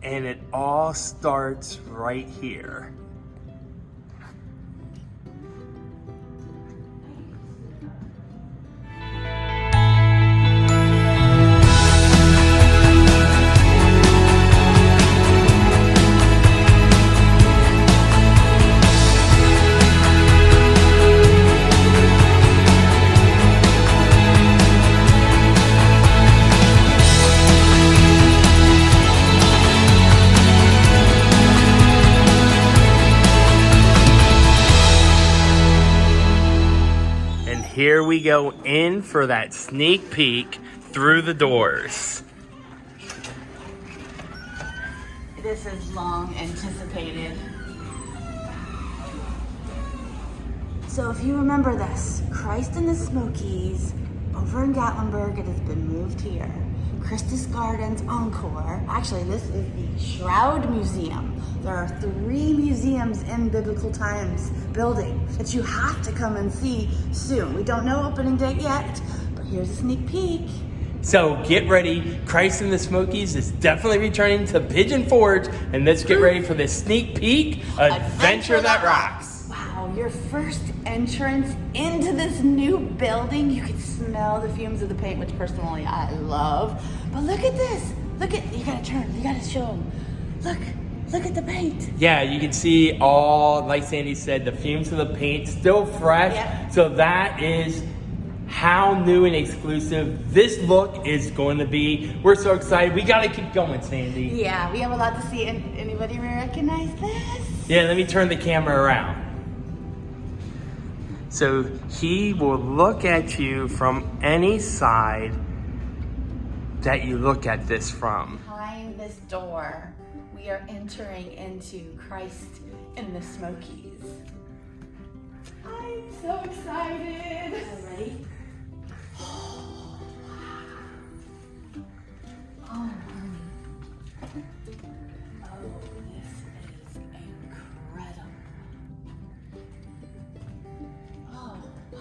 And it all starts right here. Here we go in for that sneak peek through the doors. This is long anticipated. So if you remember this, Christ in the Smokies over in Gatlinburg, it has been moved here. Christus Gardens Encore. Actually, this is the Shroud Museum. There are 3 museums in biblical times building that you have to come and see soon. We don't know opening date yet, but here's a sneak peek. So get ready. Christ in the Smokies is definitely returning to Pigeon Forge, and let's get ready for this sneak peek adventure that rocks. Wow, your first entrance into this new building. You can smell the fumes of the paint, which personally I love. But look at this. Look at, you gotta turn, you gotta show them. Look at the paint. Yeah, you can see all, like Sandy said, the fumes of the paint still fresh. Yep. So that is how new and exclusive this look is going to be. We're so excited. We got to keep going, Sandy. Yeah, we have a lot to see. And anybody recognize this? Yeah, let me turn the camera around. So he will look at you from any side that you look at this from. Behind this door, we are entering into Christ in the Smokies. I'm so excited. Are you ready? Oh, honey. Oh, this is incredible. Oh, wow.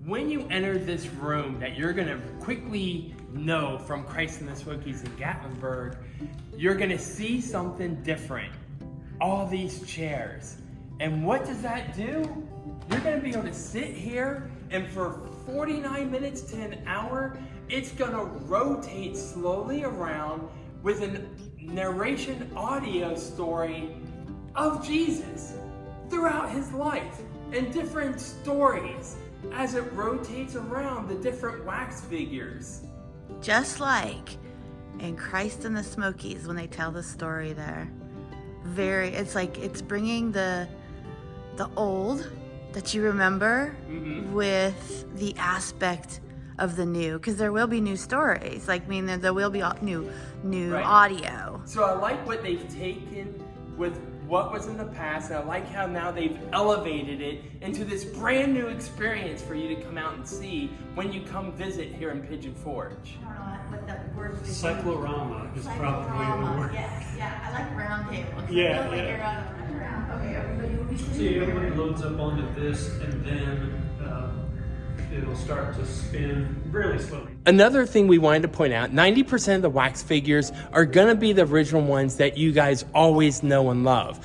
When you enter this room that you're gonna quickly know from Christ in the Smokies in Gatlinburg, you're gonna see something different. All these chairs. And what does that do? You're gonna be able to sit here, and for 49 minutes to an hour, it's gonna rotate slowly around with a narration audio story of Jesus throughout his life and different stories as it rotates around the different wax figures. Just like in Christ in the Smokies when they tell the story there. It's like it's bringing the old that you remember with the aspect of the new, because there will be new stories. Like, I mean, there will be new Right. audio. So I like what they've taken with what was in the past, and I like how now they've elevated it into this brand new experience for you to come out and see when you come visit here in Pigeon Forge. I don't know what that word is. Cyclorama is probably the word. Yes, yeah, I like round table. Yeah, Like yeah. you're on a round. Okay, everybody will be See, everybody loads up onto this, and then it'll start to spin really slowly. Another thing we wanted to point out, 90% of the wax figures are gonna be the original ones that you guys always know and love.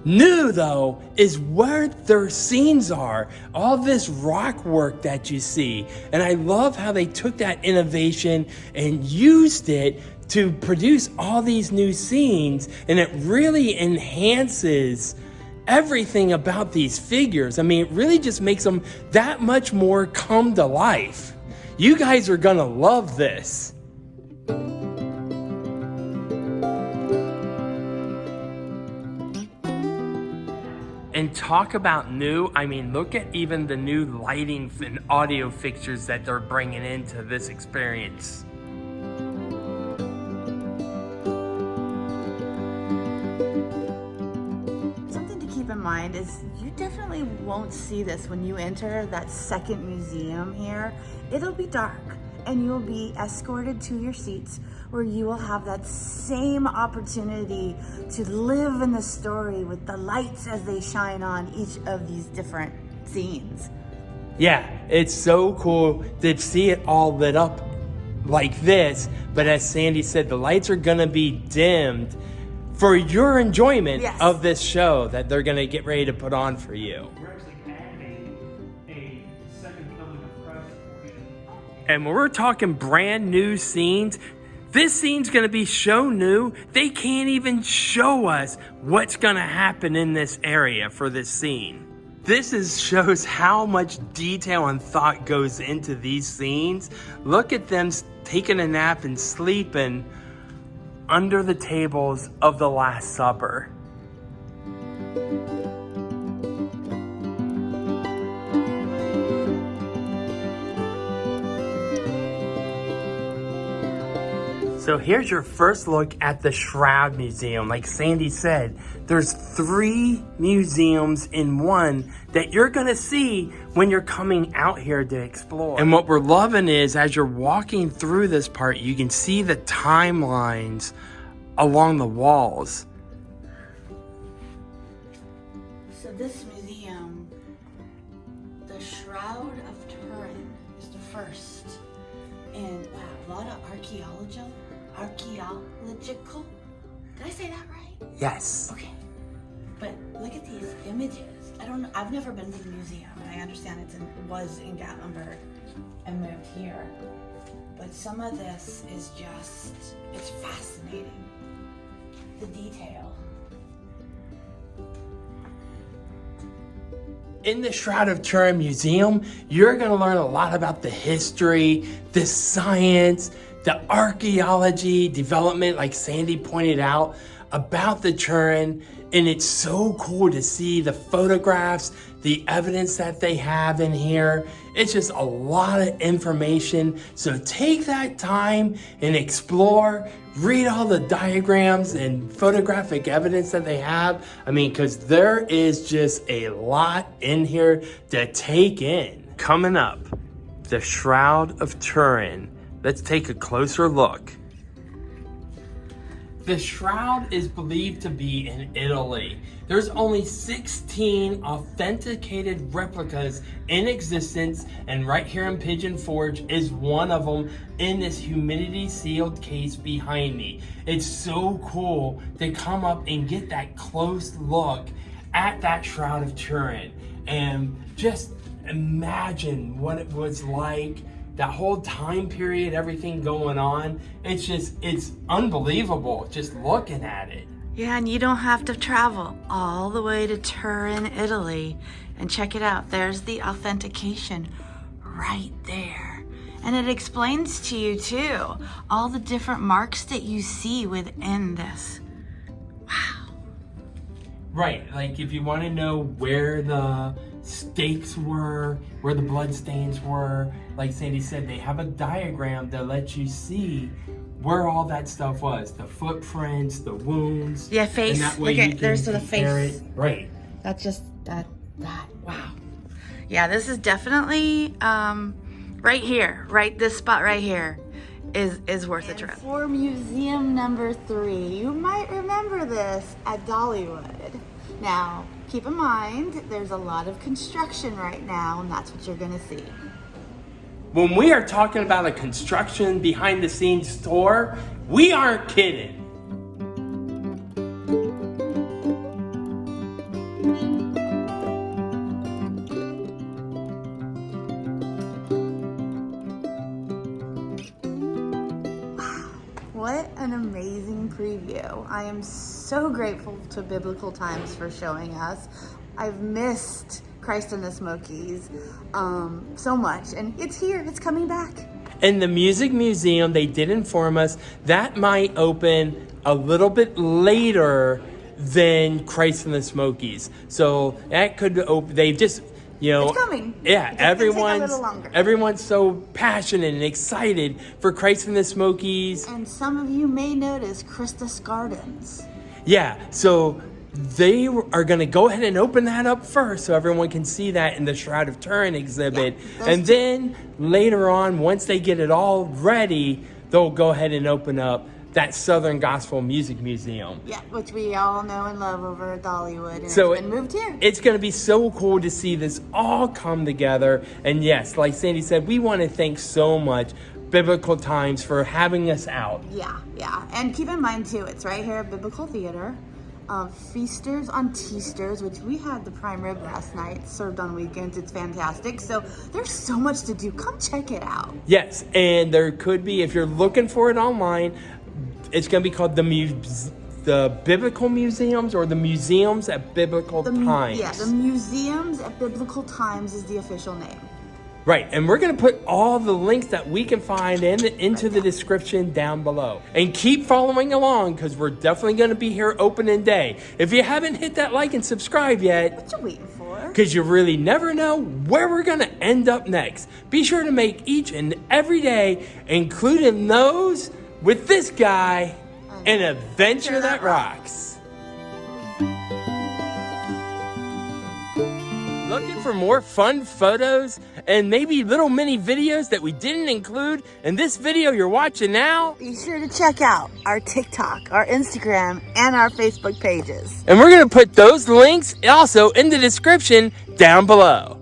New though is where their scenes are, all this rock work that you see. And I love how they took that innovation and used it to produce all these new scenes, and it really enhances everything about these figures. I mean, it really just makes them that much more come to life. You guys are gonna love this. And talk about new, I mean, look at even the new lighting and audio fixtures that they're bringing into this experience. Something to keep in mind is you definitely won't see this when you enter that second museum here. It'll be dark and you'll be escorted to your seats where you will have that same opportunity to live in the story with the lights as they shine on each of these different scenes. Yeah, it's so cool to see it all lit up like this. But as Sandy said, the lights are gonna be dimmed for your enjoyment Yes. of this show that they're gonna get ready to put on for you. We're actually adding a second coming of Christ portion. And when we're talking brand new scenes, this scene's gonna be so new, they can't even show us what's gonna happen in this area for this scene. Shows how much detail and thought goes into these scenes. Look at them taking a nap and sleeping under the tables of the Last Supper. So here's your first look at the Shroud Museum. Like Sandy said, there's 3 museums in one that you're gonna see when you're coming out here to explore. And what we're loving is, as you're walking through this part, you can see the timelines along the walls. So this museum, the Shroud of Turin, is the first. And wow, a lot of archaeological. Did I say that right? Yes. Okay. But look at these images. I don't know. I've never been to the museum, and I understand it was in Gatlinburg and moved here. But some of this is just, it's fascinating. The detail. In the Shroud of Turin Museum, you're going to learn a lot about the history, the science, the archaeology, development, like Sandy pointed out, about the Turin. And it's so cool to see the photographs, the evidence that they have in here. It's just a lot of information. So take that time and explore, read all the diagrams and photographic evidence that they have. I mean, because there is just a lot in here to take in. Coming up, the Shroud of Turin. Let's take a closer look. The shroud is believed to be in Italy. There's only 16 authenticated replicas in existence, and right here in Pigeon Forge is one of them in this humidity sealed case behind me. It's so cool to come up and get that close look at that Shroud of Turin and just imagine what it was like, that whole time period, everything going on. It's unbelievable just looking at it. Yeah, and you don't have to travel all the way to Turin, Italy. And check it out, there's the authentication right there. And it explains to you too, all the different marks that you see within this. Wow. Right, like if you want to know where the stakes were, where the blood stains were, like Sandy said, they have a diagram that lets you see where all that stuff was. The footprints, the wounds. Yeah, face. And that way Look you at, there's can the compare face. it. Right. That's just, wow. Yeah, this is definitely, right here, this spot right here is worth a trip. For museum number 3, you might remember this at Dollywood. Now, keep in mind, there's a lot of construction right now, and that's what you're gonna see. When we are talking about a construction behind the scenes tour, we aren't kidding. What an amazing preview. I am so grateful to Biblical Times for showing us. I've missed Christ in the Smokies so much, and it's here, it's coming back. In the Music Museum, they did inform us that might open a little bit later than Christ in the Smokies. So that could open, they just, you know, it's coming. Yeah, It's gonna take a little longer. everyone's so passionate and excited for Christ in the Smokies. And some of you may notice Christus Gardens. Yeah, so they are going to go ahead and open that up first so everyone can see that in the Shroud of Turin exhibit. Yeah, and then later on, once they get it all ready, they'll go ahead and open up that Southern Gospel Music Museum. Yeah, which we all know and love over at Dollywood, and So it's been moved here. It's going to be so cool to see this all come together. And yes, like Sandy said, we want to thank so much Biblical Times for having us out. Yeah. And keep in mind, too, it's right here at Biblical Theater. Feasters on Teasters, which we had the prime rib last night, served on weekends. It's fantastic. So there's so much to do. Come check it out. Yes, and there could be, if you're looking for it online, it's going to be called the Biblical Museums or the Museums at Biblical Times. Yeah, the Museums at Biblical Times is the official name. Right, and we're going to put all the links that we can find into the description down below. And keep following along, because we're definitely going to be here opening day. If you haven't hit that like and subscribe yet, What you waiting for? because you really never know where we're going to end up next. Be sure to make each and every day, including those with this guy, an adventure that rocks. Looking for more fun photos and maybe little mini videos that we didn't include in this video you're watching now? Be sure to check out our TikTok, our Instagram, and our Facebook pages. And we're going to put those links also in the description down below.